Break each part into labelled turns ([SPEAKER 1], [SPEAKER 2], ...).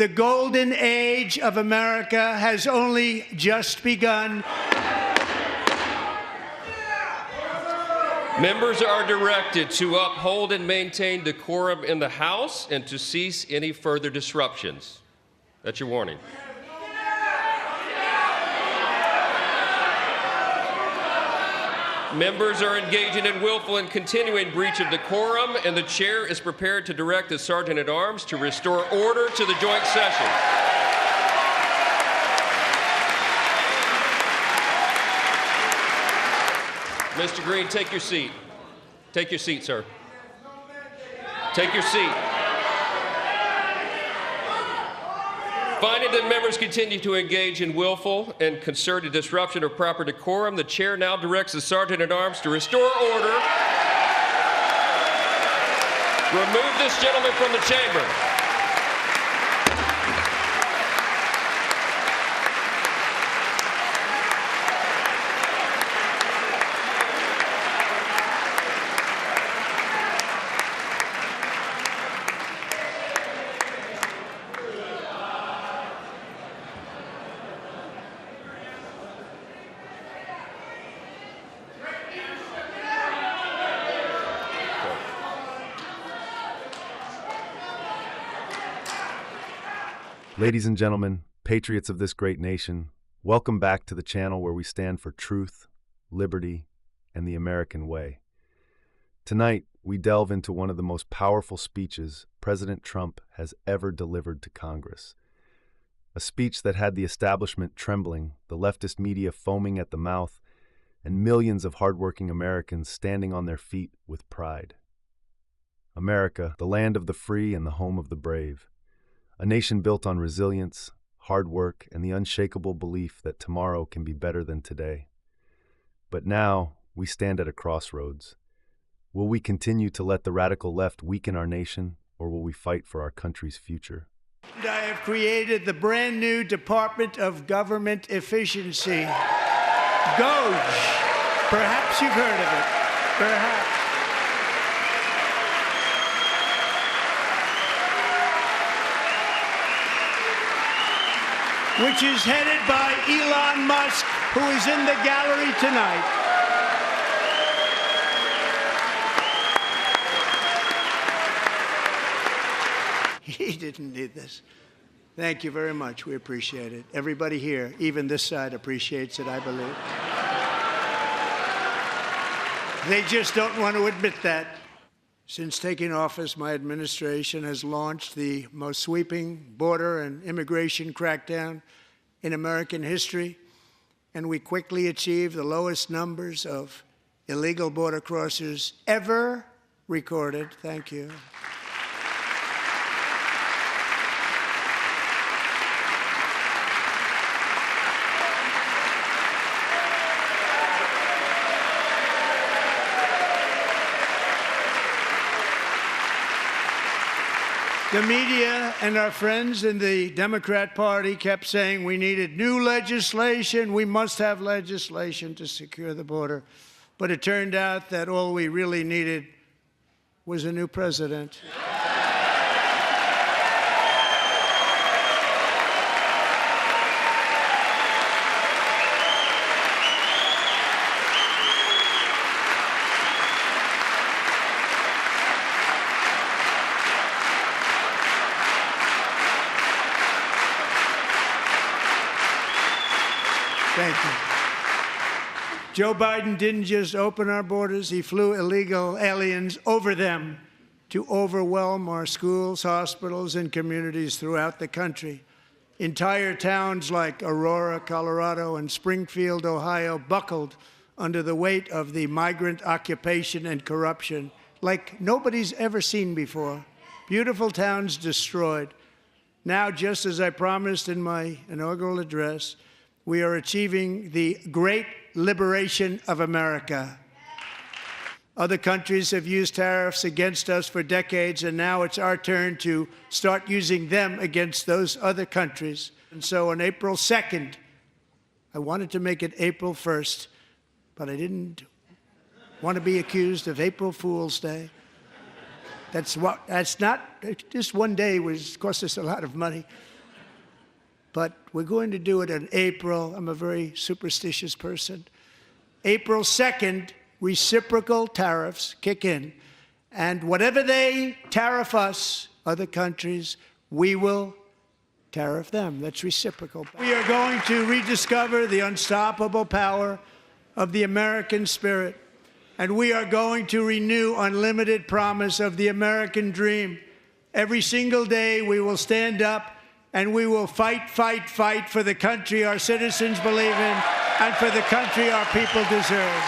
[SPEAKER 1] The golden age of America has only just begun.
[SPEAKER 2] Members are directed to uphold and maintain decorum in the House and to cease any further disruptions. That's your warning. Members are engaging in willful and continuing breach of decorum, and the chair is prepared to direct the Sergeant-at-Arms to restore order to the joint session. Mr. Green, take your seat. Take your seat, sir. Take your seat. Finding that members continue to engage in willful and concerted disruption of proper decorum, the chair now directs the Sergeant-at-Arms to restore order. Remove this gentleman from the chamber.
[SPEAKER 3] Ladies and gentlemen, patriots of this great nation, welcome back to the channel where we stand for truth, liberty, and the American way. Tonight, we delve into one of the most powerful speeches President Trump has ever delivered to Congress. A speech that had the establishment trembling, the leftist media foaming at the mouth, and millions of hardworking Americans standing on their feet with pride. America, the land of the free and the home of the brave. A nation built on resilience, hard work, and the unshakable belief that tomorrow can be better than today. But now, we stand at a crossroads. Will we continue to let the radical left weaken our nation, or will we fight for our country's future?
[SPEAKER 1] I have created the brand new Department of Government Efficiency, DOGE. Perhaps you've heard of it. Perhaps. Which is headed by Elon Musk, who is in the gallery tonight. He didn't need this. Thank you very much. We appreciate it. Everybody here, even this side, appreciates it, I believe. They just don't want to admit that. Since taking office, my administration has launched the most sweeping border and immigration crackdown in American history, and we quickly achieved the lowest numbers of illegal border crossers ever recorded. Thank you. The media and our friends in the Democrat Party kept saying we needed new legislation, we must have legislation to secure the border. But it turned out that all we really needed was a new president. Thank you. Joe Biden didn't just open our borders, he flew illegal aliens over them to overwhelm our schools, hospitals, and communities throughout the country. Entire towns like Aurora, Colorado, and Springfield, Ohio, buckled under the weight of the migrant occupation and corruption like nobody's ever seen before. Beautiful towns destroyed. Now, just as I promised in my inaugural address, we are achieving the great liberation of America. Other countries have used tariffs against us for decades, and now it's our turn to start using them against those other countries. And so on April 2nd, I wanted to make it April 1st, but I didn't want to be accused of April Fool's Day. That's not, just one day cost us a lot of money. But we're going to do it in April. I'm a very superstitious person. April 2nd, reciprocal tariffs kick in. And whatever they tariff us, other countries, we will tariff them. That's reciprocal. We are going to rediscover the unstoppable power of the American spirit. And we are going to renew unlimited promise of the American dream. Every single day we will stand up and we will fight, fight, fight for the country our citizens believe in and for the country our people deserve.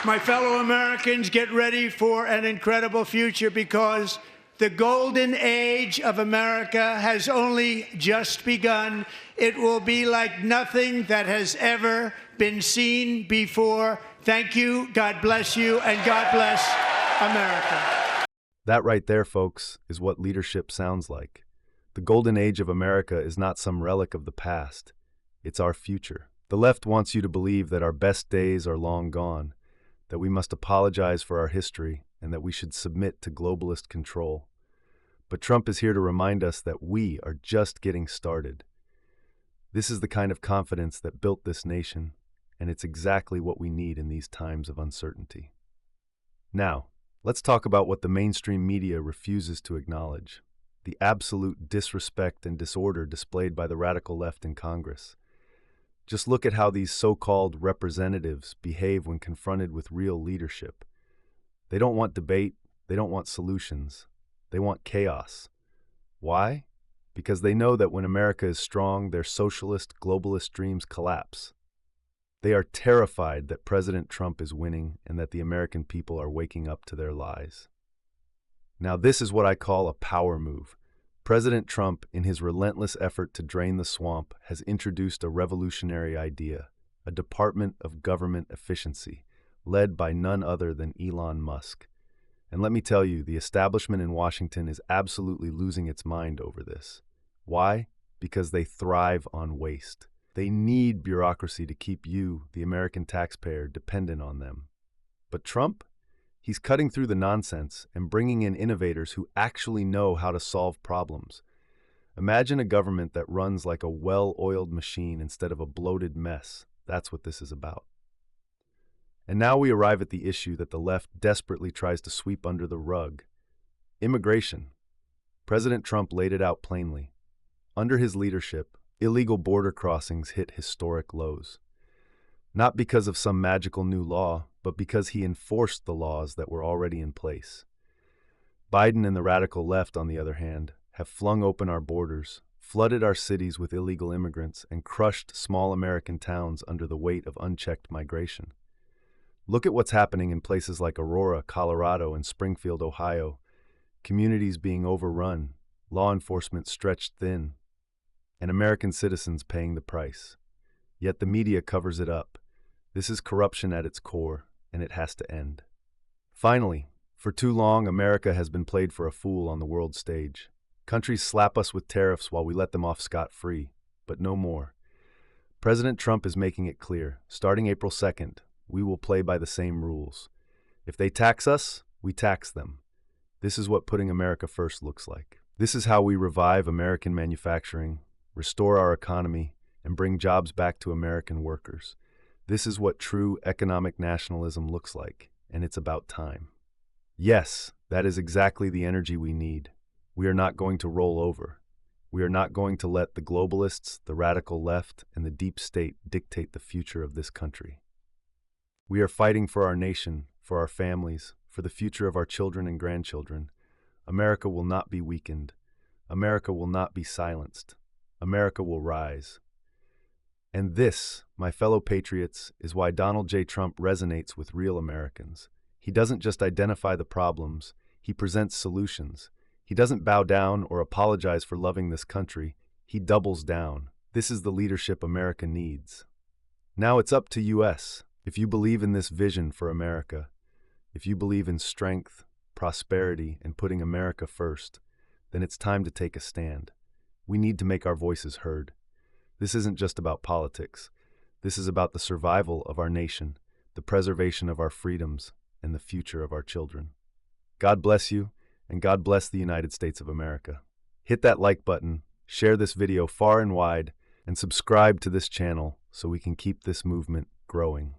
[SPEAKER 1] My fellow Americans, get ready for an incredible future because the golden age of America has only just begun. It will be like nothing that has ever been seen before. Thank you, God bless you, and God bless America.
[SPEAKER 3] That right there, folks, is what leadership sounds like. The golden age of America is not some relic of the past. It's our future. The left wants you to believe that our best days are long gone, that we must apologize for our history, and that we should submit to globalist control. But Trump is here to remind us that we are just getting started. This is the kind of confidence that built this nation, and it's exactly what we need in these times of uncertainty. Now, let's talk about what the mainstream media refuses to acknowledge: the absolute disrespect and disorder displayed by the radical left in Congress. Just look at how these so-called representatives behave when confronted with real leadership. They don't want debate, they don't want solutions, they want chaos. Why? Because they know that when America is strong, their socialist, globalist dreams collapse. They are terrified that President Trump is winning and that the American people are waking up to their lies. Now, this is what I call a power move. President Trump, in his relentless effort to drain the swamp, has introduced a revolutionary idea, a Department of Government Efficiency, led by none other than Elon Musk. And let me tell you, the establishment in Washington is absolutely losing its mind over this. Why? Because they thrive on waste. They need bureaucracy to keep you, the American taxpayer, dependent on them. But Trump? He's cutting through the nonsense and bringing in innovators who actually know how to solve problems. Imagine a government that runs like a well-oiled machine instead of a bloated mess. That's what this is about. And now we arrive at the issue that the left desperately tries to sweep under the rug: immigration. President Trump laid it out plainly. Under his leadership, illegal border crossings hit historic lows. Not because of some magical new law, but because he enforced the laws that were already in place. Biden and the radical left, on the other hand, have flung open our borders, flooded our cities with illegal immigrants, and crushed small American towns under the weight of unchecked migration. Look at what's happening in places like Aurora, Colorado, and Springfield, Ohio. Communities being overrun, law enforcement stretched thin, and American citizens paying the price. Yet the media covers it up. This is corruption at its core, and it has to end. Finally, for too long, America has been played for a fool on the world stage. Countries slap us with tariffs while we let them off scot-free, but no more. President Trump is making it clear, starting April 2nd, we will play by the same rules. If they tax us, we tax them. This is what putting America first looks like. This is how we revive American manufacturing, restore our economy, and bring jobs back to American workers. This is what true economic nationalism looks like, and it's about time. Yes, that is exactly the energy we need. We are not going to roll over. We are not going to let the globalists, the radical left, and the deep state dictate the future of this country. We are fighting for our nation, for our families, for the future of our children and grandchildren. America will not be weakened. America will not be silenced. America will rise. And this, my fellow patriots, is why Donald J. Trump resonates with real Americans. He doesn't just identify the problems, he presents solutions. He doesn't bow down or apologize for loving this country. He doubles down. This is the leadership America needs. Now it's up to US. If you believe in this vision for America, if you believe in strength, prosperity, and putting America first, then it's time to take a stand. We need to make our voices heard. This isn't just about politics. This is about the survival of our nation, the preservation of our freedoms, and the future of our children. God bless you, and God bless the United States of America. Hit that like button, share this video far and wide, and subscribe to this channel so we can keep this movement growing.